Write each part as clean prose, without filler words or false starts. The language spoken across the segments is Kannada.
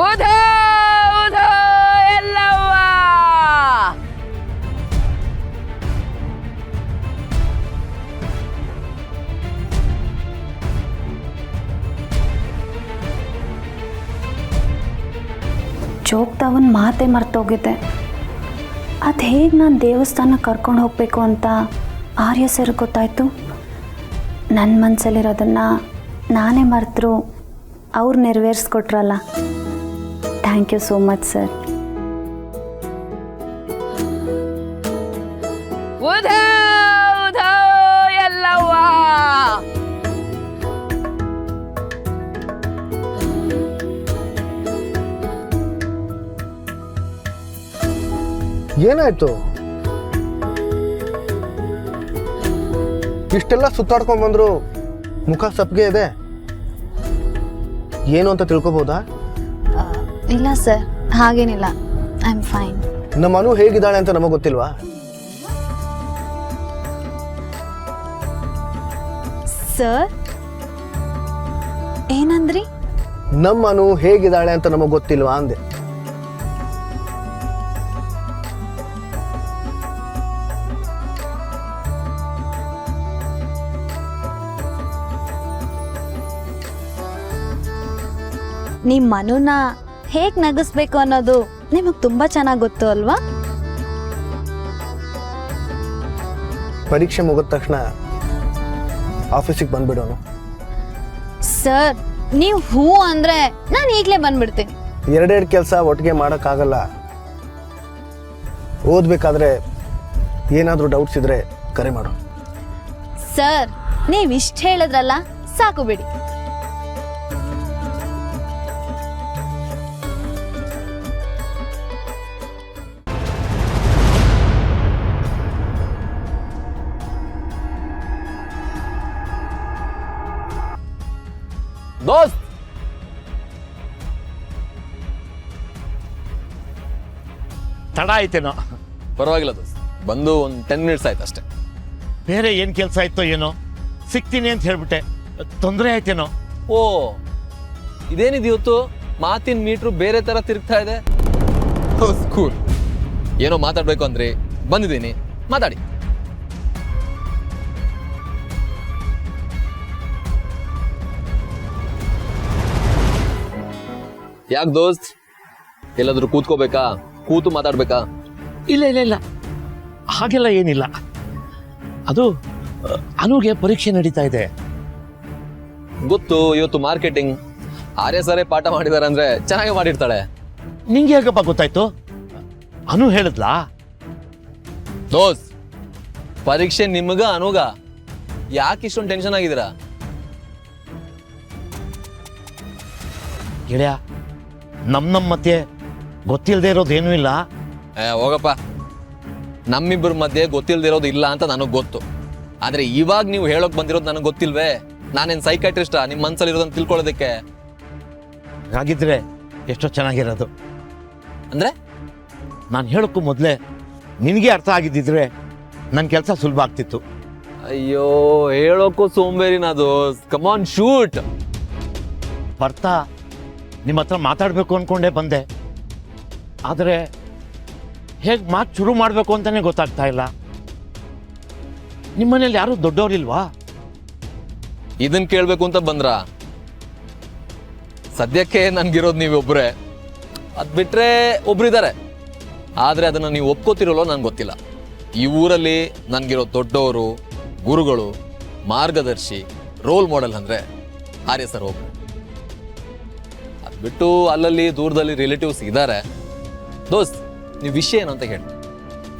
ಉಧೋ ಉಧೋ ಎಲ್ಲವ್ವ. ಜೋಗ್ದವನ್ ಮಾತೇ ಮರ್ತೋಗಿದ್ದೆ. ಅದು ಹೇಗೆ ನಾನು ದೇವಸ್ಥಾನಕ್ಕೆ ಕರ್ಕೊಂಡು ಹೋಗಬೇಕು ಅಂತ ಆರ್ಯ ಸರ್ ಗೊತ್ತಾಯಿತು. ನನ್ನ ಮನಸ್ಸಲ್ಲಿರೋದನ್ನು ನಾನೇ ಮರೆತರು ಅವ್ರು ನೆರವೇರಿಸ್ಕೊಟ್ರಲ್ಲ. Thank you so much sir. ಉಧೋ ಉಧೋ ಎಲ್ಲವ್ವ. ಏನಾಯ್ತು? ಇಷ್ಟೆಲ್ಲ ಸುತ್ತಾಡ್ಕೊಂಡ್ ಬಂದ್ರು ಮುಖ ಸಪ್ಗೆ ಇದೆ, ಏನು ಅಂತ ತಿಳ್ಕೊಬೋದಾ? ಇಲ್ಲ ಸರ್, ಹಾಗೇನಿಲ್ಲ. I am fine. ನಮ್ಮ ಅನು ಹೇಗಿದ್ದಾಳೆ ಅಂತ ನಮಗೆ ಗೊತ್ತಿಲ್ವಾ? ಸರ್ ಏನಂದ್ರಿ? ನಮ್ಮ ಅನು ಹೇಗಿದ್ದಾಳೆ ಅಂತ ನಮಗೆ ಗೊತ್ತಿಲ್ವಾ ಅಂದೆ. ನಿಮ್ಮ ಮನುನ ಹೇಗೆ ನಗಿಸ್ಬೇಕು ಅನ್ನೋದು ನಿಮಗೆ ತುಂಬ ಚೆನ್ನಾಗಿ ಗೊತ್ತು ಅಲ್ವಾ? ಪರೀಕ್ಷೆ ಮುಗಿದ ತಕ್ಷಣ ಆಫೀಸಿಗೆ ಬಂದ್ಬಿಡೋನು. ಸರ್ ನೀವು ಹೂ ಅಂದರೆ ನಾನು ಈಗಲೇ ಬಂದ್ಬಿಡ್ತೀನಿ. ಎರಡೆರಡು ಕೆಲಸ ಒಟ್ಟಿಗೆ ಮಾಡೋಕ್ಕಾಗಲ್ಲ. ಓದಬೇಕಾದ್ರೆ ಏನಾದರೂ ಡೌಟ್ಸ್ ಇದ್ರೆ ಕರೆ ಮಾಡು. ಸರ್ ನೀವು ಇಷ್ಟು ಹೇಳಿದ್ರಲ್ಲ, ಸಾಕು ಬಿಡಿ. ದೋಸ್ತ್, ತಡ ಆಯ್ತೇನೋ? ಪರವಾಗಿಲ್ಲ ದೋಸ್ತ್, ಬಂದು ಒಂದು 10 ಮಿನಿಟ್ಸ್ ಆಯ್ತು ಅಷ್ಟೇ. ಬೇರೆ ಏನು ಕೆಲಸ ಆಯ್ತೋ ಏನೋ, ಸಿಗ್ತೀನಿ ಅಂತ ಹೇಳ್ಬಿಟ್ಟೆ, ತೊಂದರೆ ಆಯ್ತೇನೋ? ಓ, ಇದೇನಿದು ಇವತ್ತು ಮಾತಿನ ಮೀಟ್ರು ಬೇರೆ ಥರ ತಿರುಗ್ತಾ ಇದೆ. ಸ್ಕೂಲ್ ಏನೋ ಮಾತಾಡಬೇಕು ಅಂದ್ರಿ, ಬಂದಿದ್ದೀನಿ, ಮಾತಾಡಿ. ಯಾಕೆ ದೋಸ್ತ್, ಎಲ್ಲಾದ್ರೂ ಕೂತ್ಕೋಬೇಕಾ? ಕೂತು ಮಾತಾಡ್ಬೇಕಾ? ಇಲ್ಲ ಇಲ್ಲ ಇಲ್ಲ, ಹಾಗೆಲ್ಲ ಏನಿಲ್ಲ. ಅದು ಅನುಗೆ ಪರೀಕ್ಷೆ ನಡೀತಾ ಇದೆ. ಗೊತ್ತು, ಇವತ್ತು ಮಾರ್ಕೆಟಿಂಗ್. ಆರ್ಯ ಸರೇ ಪಾಠ ಮಾಡಿದಾರೆ ಅಂದ್ರೆ ಚೆನ್ನಾಗಿ ಮಾಡಿರ್ತಾಳೆ. ನಿಂಗೆ ಹೇಗಪ್ಪ ಗೊತ್ತಾಯ್ತು? ಅನು ಹೇಳಿದ್ಲಾ? ದೋಸ್ತ್, ಪರೀಕ್ಷೆ ನಿಮಗ ಅನುಗ? ಯಾಕೆ ಇಷ್ಟೊಂದು ಟೆನ್ಷನ್ ಆಗಿದ್ದೀರಾ? ಗೆಳೆಯ, ನಮ್ಮ ಮಧ್ಯೆ ಗೊತ್ತಿಲ್ಲದೆ ಇರೋದೇನೂ ಇಲ್ಲ. ಹೋಗಪ್ಪ, ನಮ್ಮಿಬ್ಬರ ಮಧ್ಯೆ ಗೊತ್ತಿಲ್ಲದೆ ಇರೋದು ಇಲ್ಲ ಅಂತ ನನಗೆ ಗೊತ್ತು. ಆದ್ರೆ ಇವಾಗ ನೀವು ಹೇಳೋಕ್ ಬಂದಿರೋದು ನನಗೆ ಗೊತ್ತಿಲ್ವೇ? ನಾನೇನು ಸೈಕಾಟ್ರಿಸ್ಟಾ ನಿಮ್ಮ ಮನ್ಸಲ್ಲಿರೋದನ್ನ ತಿಳ್ಕೊಳ್ಳೋದಕ್ಕೆ? ಹಾಗಿದ್ರೆ ಎಷ್ಟೋ ಚೆನ್ನಾಗಿರೋದು. ಅಂದ್ರೆ ನಾನು ಹೇಳೋಕ್ಕೂ ಮೊದಲೇ ನಿನಗೆ ಅರ್ಥ ಆಗಿದ್ದಿದ್ರೆ ನನ್ನ ಕೆಲಸ ಸುಲಭ ಆಗ್ತಿತ್ತು. ಅಯ್ಯೋ, ಹೇಳೋಕ್ಕೂ ಸೋಂಬೇರಿನ ದೋಸ್ತ್. ಕಮಾನ್ ಶೂಟ್. ಬರ್ತಾ ನಿಮ್ಮ ಹತ್ರ ಮಾತಾಡಬೇಕು ಅಂದ್ಕೊಂಡೇ ಬಂದೆ, ಆದರೆ ಹೇಗೆ ಮಾತು ಶುರು ಮಾಡಬೇಕು ಅಂತಲೇ ಗೊತ್ತಾಗ್ತಾ ಇಲ್ಲ. ನಿಮ್ಮನೇಲಿ ಯಾರೂ ದೊಡ್ಡವರಿಲ್ವಾ? ಇದನ್ನ ಕೇಳಬೇಕು ಅಂತ ಬಂದ್ರ? ಸದ್ಯಕ್ಕೆ ನನ್ಗಿರೋದು ನೀವೊಬ್ಬರೇ. ಅದು ಬಿಟ್ರೆ ಒಬ್ರಿದ್ದಾರೆ, ಆದರೆ ಅದನ್ನು ನೀವು ಒಪ್ಕೋತಿರೋಲ್ಲೋ ನನಗೆ ಗೊತ್ತಿಲ್ಲ. ಈ ಊರಲ್ಲಿ ನನಗಿರೋ ದೊಡ್ಡವರು, ಗುರುಗಳು, ಮಾರ್ಗದರ್ಶಿ, ರೋಲ್ ಮಾಡೆಲ್ ಅಂದರೆ ಆರ್ಯ ಸರ್ ಒಬ್ರು. ಅದು ಬಿಟ್ಟು ಅಲ್ಲಲ್ಲಿ ದೂರದಲ್ಲಿ ರಿಲೇಟಿವ್ಸ್ ಇದ್ದಾರೆ. ದೋಸ್ತ್, ನೀವು ವಿಷಯ ಏನು ಅಂತ ಹೇಳಿ.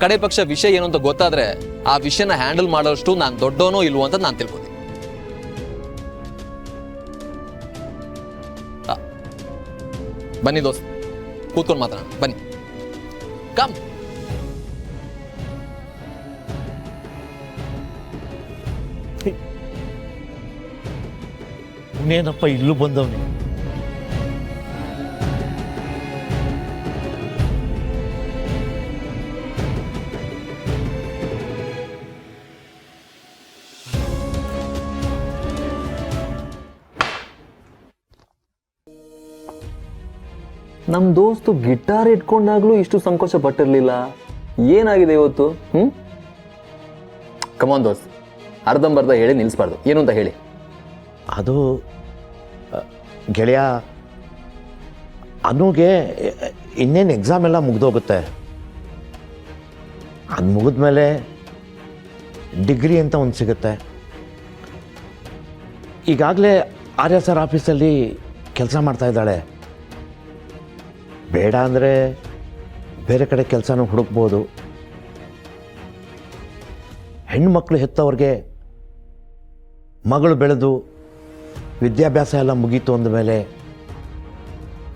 ಕಡೆ ಪಕ್ಷ ವಿಷಯ ಏನು ಅಂತ ಗೊತ್ತಾದರೆ ಆ ವಿಷಯನ ಹ್ಯಾಂಡಲ್ ಮಾಡೋಷ್ಟು ನಾನು ದೊಡ್ಡವನೋ ಇಲ್ವೋ ಅಂತ ನಾನು ತಿಳ್ಕೊತೀನಿ. ಬನ್ನಿ ದೋಸ್ತ್, ಕೂತ್ಕೊಂಡು ಮಾತಾಡೋಣ. ಬನ್ನಿ, ಕಮ್. ಇನ್ನೇನಪ್ಪ ಇಲ್ಲೂ ಬಂದವನೇ? ನಮ್ಮ ದೋಸ್ತು ಗಿಟಾರ್ ಇಟ್ಕೊಂಡಾಗ್ಲೂ ಇಷ್ಟು ಸಂಕೋಚ ಪಟ್ಟಿರ್ಲಿಲ್ಲ. ಏನಾಗಿದೆ ಇವತ್ತು? ಕಮಾನ್ ದೋಸ್ತ್, ಅರ್ಧಂಬರ್ಧ ಹೇಳಿ ನಿಲ್ಲಿಸ್ಬಾರ್ದು. ಏನು ಅಂತ ಹೇಳಿ. ಅದು ಗೆಳೆಯ, ಅನುಗೆ ಇನ್ನೇನು ಎಕ್ಸಾಮ್ ಎಲ್ಲ ಮುಗ್ದೋಗುತ್ತೆ. ಅದು ಮುಗಿದ್ಮೇಲೆ ಡಿಗ್ರಿ ಅಂತ ಒಂದು ಸಿಗುತ್ತೆ. ಈಗಾಗಲೇ ಆರ್ಯ ಸರ್ ಆಫೀಸಲ್ಲಿ ಕೆಲಸ ಮಾಡ್ತಾ ಇದ್ದಾಳೆ. ಬೇಡ ಅಂದರೆ ಬೇರೆ ಕಡೆ ಕೆಲಸನೂ ಹುಡುಕ್ಬೋದು. ಹೆಣ್ಮಕ್ಳು ಹೆತ್ತವ್ರಿಗೆ ಮಗಳು ಬೆಳೆದು ವಿದ್ಯಾಭ್ಯಾಸ ಎಲ್ಲ ಮುಗೀತು ಅಂದಮೇಲೆ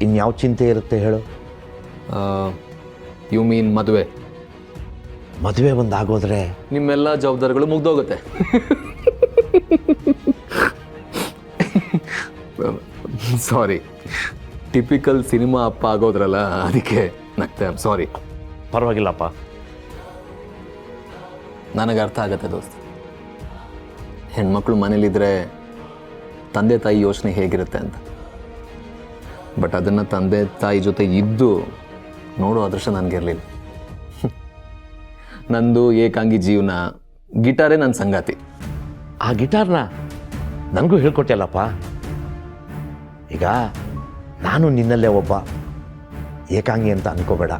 ಇನ್ಯಾವ ಚಿಂತೆ ಇರುತ್ತೆ ಹೇಳು? ಯು ಮೀನ್ ಮದುವೆ? ಮದುವೆ ಒಂದು ಆಗೋದ್ರೆ ನಿಮ್ಮೆಲ್ಲ ಜವಾಬ್ದಾರಿಗಳು ಮುಗ್ದೋಗುತ್ತೆ. ಸಾರಿ, ಟಿಪಿಕಲ್ ಸಿನಿಮಾ ಅಪ್ಪ ಆಗೋದ್ರಲ್ಲ, ಅದಕ್ಕೆ ನಗ್ತೆ. ಸಾರಿ. ಪರವಾಗಿಲ್ಲಪ್ಪ. ನನಗೆ ಅರ್ಥ ಆಗತ್ತೆ ದೋಸ್ತ್. ಹೆಣ್ಮಕ್ಳು ಮನೇಲಿದ್ರೆ ತಂದೆ ತಾಯಿ ಯೋಚನೆ ಹೇಗಿರುತ್ತೆ ಅಂತ. ಬಟ್ ಅದನ್ನು ತಂದೆ ತಾಯಿ ಜೊತೆ ಇದ್ದು ನೋಡೋ ಅದೃಷ್ಟ ನನಗಿರಲಿಲ್ಲ. ನಂದು ಏಕಾಂಗಿ ಜೀವನ, ಗಿಟಾರೇ ನನ್ನ ಸಂಗಾತಿ. ಆ ಗಿಟಾರ್ನ ನನಗೂ ಹೇಳ್ಕೊಟ್ಟಲ್ಲಪ್ಪ. ಈಗ ನಾನು ನಿನ್ನಲ್ಲೇ ಒಬ್ಬ ಏಕಾಂಗಿ ಅಂತ ಅನ್ಕೋಬೇಡ.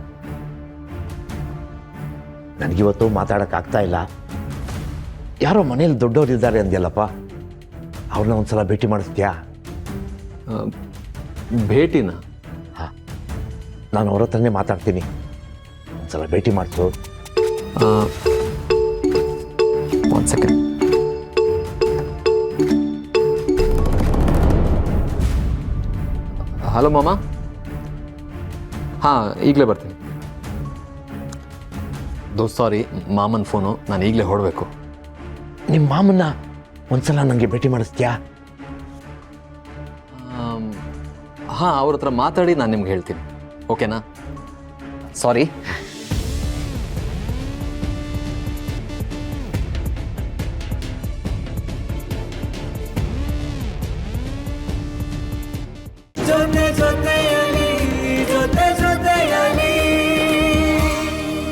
ನನಗಿವತ್ತು ಮಾತಾಡೋಕ್ಕಾಗ್ತಾ ಇಲ್ಲ. ಯಾರೋ ಮನೇಲಿ ದೊಡ್ಡವ್ರು ಇದ್ದಾರೆ ಅಂದ್ಯಲ್ಲಪ್ಪ, ಅವ್ರನ್ನ ಒಂದ್ಸಲ ಭೇಟಿ ಮಾಡಿಸ್ತೀಯಾ? ಭೇಟಿನ? ಹಾಂ, ನಾನು ಅವ್ರ ಹತ್ರನೇ ಮಾತಾಡ್ತೀನಿ. ಒಂದ್ಸಲ ಭೇಟಿ ಮಾಡಿಸು. ಒಂದು ಸೆಕೆಂಡ್. ಹಲೋ ಮಾಮ. ಹಾಂ, ಈಗಲೇ ಬರ್ತೀನಿ ದೋಸ್ತ್. ಸಾರಿ, ಮಾಮನ ಫೋನು, ನಾನು ಈಗಲೇ ಹೊರಡಬೇಕು. ನಿಮ್ಮ ಮಾಮನ್ನ ಒಂದ್ಸಲ ನನಗೆ ಭೇಟಿ ಮಾಡಿಸ್ತೀಯಾ? ಹಾಂ, ಅವ್ರ ಹತ್ರ ಮಾತಾಡಿ ನಾನು ನಿಮ್ಗೆ ಹೇಳ್ತೀನಿ. ಓಕೆನಾ? ಸಾರಿ. ಜೊತೆ